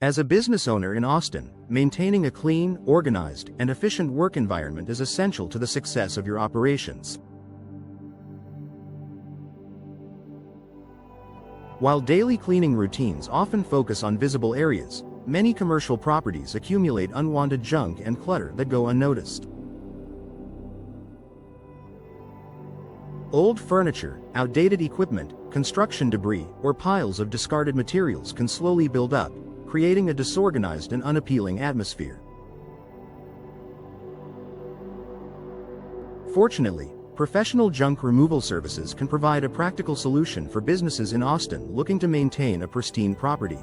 As a business owner in Austin, maintaining a clean, organized, and efficient work environment is essential to the success of your operations. While daily cleaning routines often focus on visible areas, many commercial properties accumulate unwanted junk and clutter that go unnoticed. Old furniture, outdated equipment, construction debris, or piles of discarded materials can slowly build up, creating a disorganized and unappealing atmosphere. Fortunately, professional junk removal services can provide a practical solution for businesses in Austin looking to maintain a pristine property.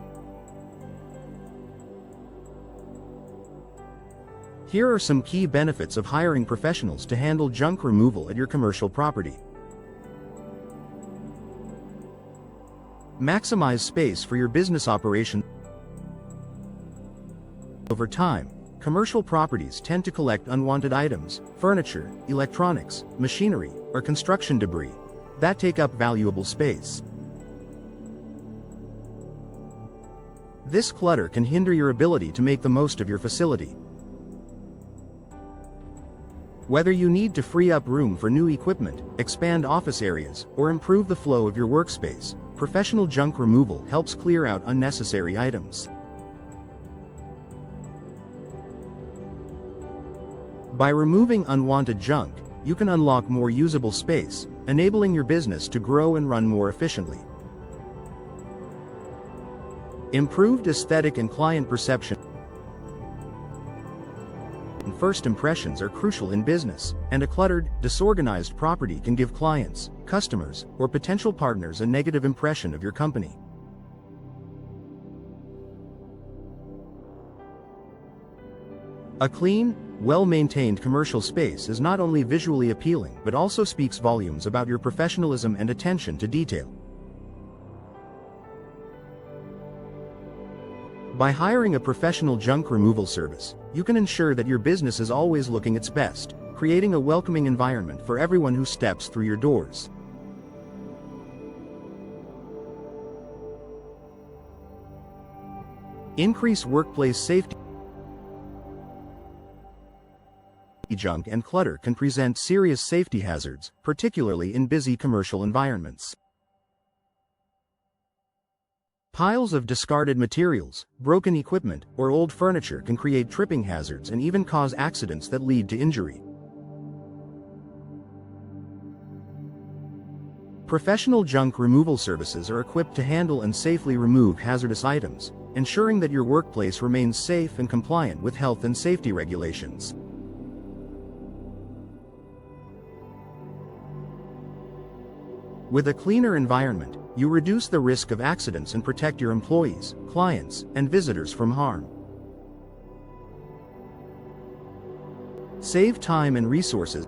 Here are some key benefits of hiring professionals to handle junk removal at your commercial property. Maximize space for your business operation. Over time, commercial properties tend to collect unwanted items, furniture, electronics, machinery, or construction debris that take up valuable space. This clutter can hinder your ability to make the most of your facility. Whether you need to free up room for new equipment, expand office areas, or improve the flow of your workspace, professional junk removal helps clear out unnecessary items. By removing unwanted junk, you can unlock more usable space, enabling your business to grow and run more efficiently. Improved aesthetic and client perception. First impressions are crucial in business, and a cluttered, disorganized property can give clients, customers, or potential partners a negative impression of your company. A clean, well-maintained commercial space is not only visually appealing but also speaks volumes about your professionalism and attention to detail. By hiring a professional junk removal service, you can ensure that your business is always looking its best, creating a welcoming environment for everyone who steps through your doors. Increase workplace safety. Junk and clutter can present serious safety hazards, particularly in busy commercial environments. Piles of discarded materials, broken equipment, or old furniture can create tripping hazards and even cause accidents that lead to injury. Professional junk removal services are equipped to handle and safely remove hazardous items, ensuring that your workplace remains safe and compliant with health and safety regulations. With a cleaner environment, you reduce the risk of accidents and protect your employees, clients, and visitors from harm. Save time and resources.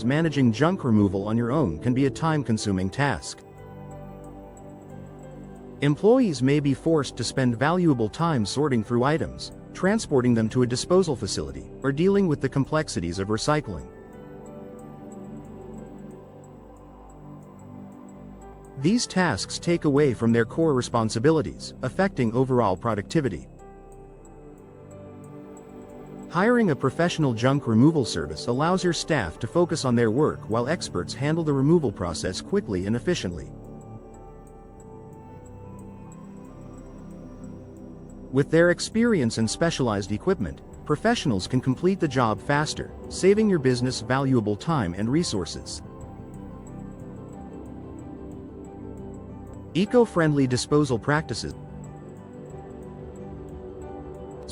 Managing junk removal on your own can be a time-consuming task. Employees may be forced to spend valuable time sorting through items, transporting them to a disposal facility, or dealing with the complexities of recycling. These tasks take away from their core responsibilities, affecting overall productivity. Hiring a professional junk removal service allows your staff to focus on their work while experts handle the removal process quickly and efficiently. With their experience and specialized equipment, professionals can complete the job faster, saving your business valuable time and resources. Eco-friendly disposal practices.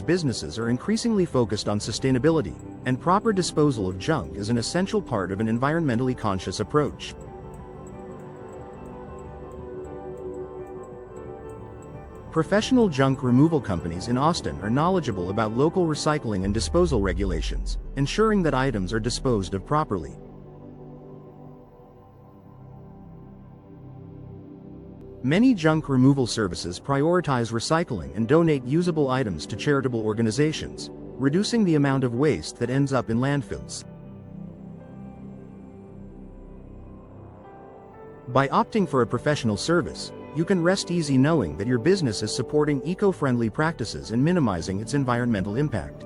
Businesses are increasingly focused on sustainability, and proper disposal of junk is an essential part of an environmentally conscious approach. Professional junk removal companies in Austin are knowledgeable about local recycling and disposal regulations, ensuring that items are disposed of properly. Many junk removal services prioritize recycling and donate usable items to charitable organizations, reducing the amount of waste that ends up in landfills. By opting for a professional service, you can rest easy knowing that your business is supporting eco-friendly practices and minimizing its environmental impact.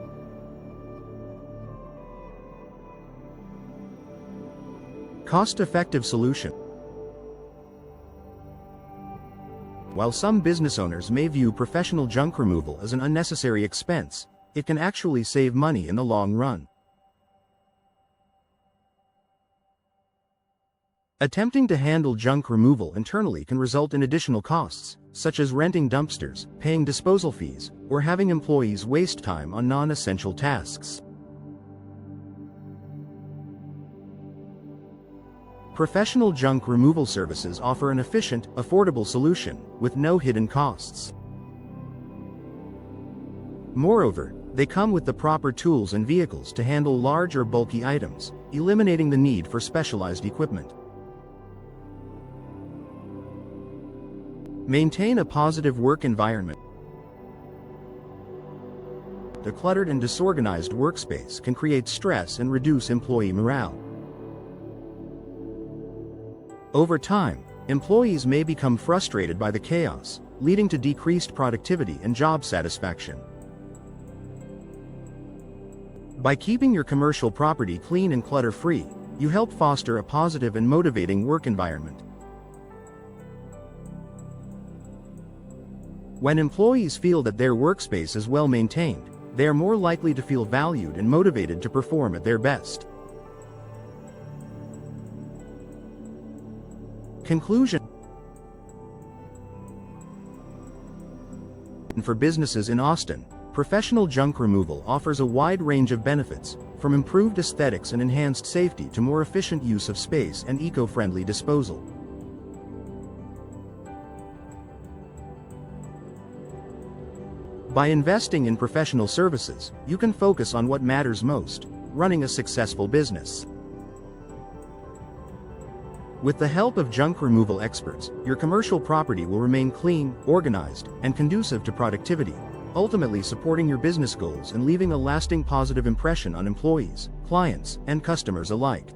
Cost-effective solution. While some business owners may view professional junk removal as an unnecessary expense, it can actually save money in the long run. Attempting to handle junk removal internally can result in additional costs, such as renting dumpsters, paying disposal fees, or having employees waste time on non-essential tasks. Professional junk removal services offer an efficient, affordable solution, with no hidden costs. Moreover, they come with the proper tools and vehicles to handle large or bulky items, eliminating the need for specialized equipment. Maintain a positive work environment. A cluttered and disorganized workspace can create stress and reduce employee morale. Over time, employees may become frustrated by the chaos, leading to decreased productivity and job satisfaction. By keeping your commercial property clean and clutter-free, you help foster a positive and motivating work environment. When employees feel that their workspace is well maintained, they are more likely to feel valued and motivated to perform at their best. Conclusion. For businesses in Austin, professional junk removal offers a wide range of benefits, from improved aesthetics and enhanced safety to more efficient use of space and eco-friendly disposal. By investing in professional services, you can focus on what matters most: running a successful business. With the help of junk removal experts, your commercial property will remain clean, organized, and conducive to productivity, ultimately supporting your business goals and leaving a lasting positive impression on employees, clients, and customers alike.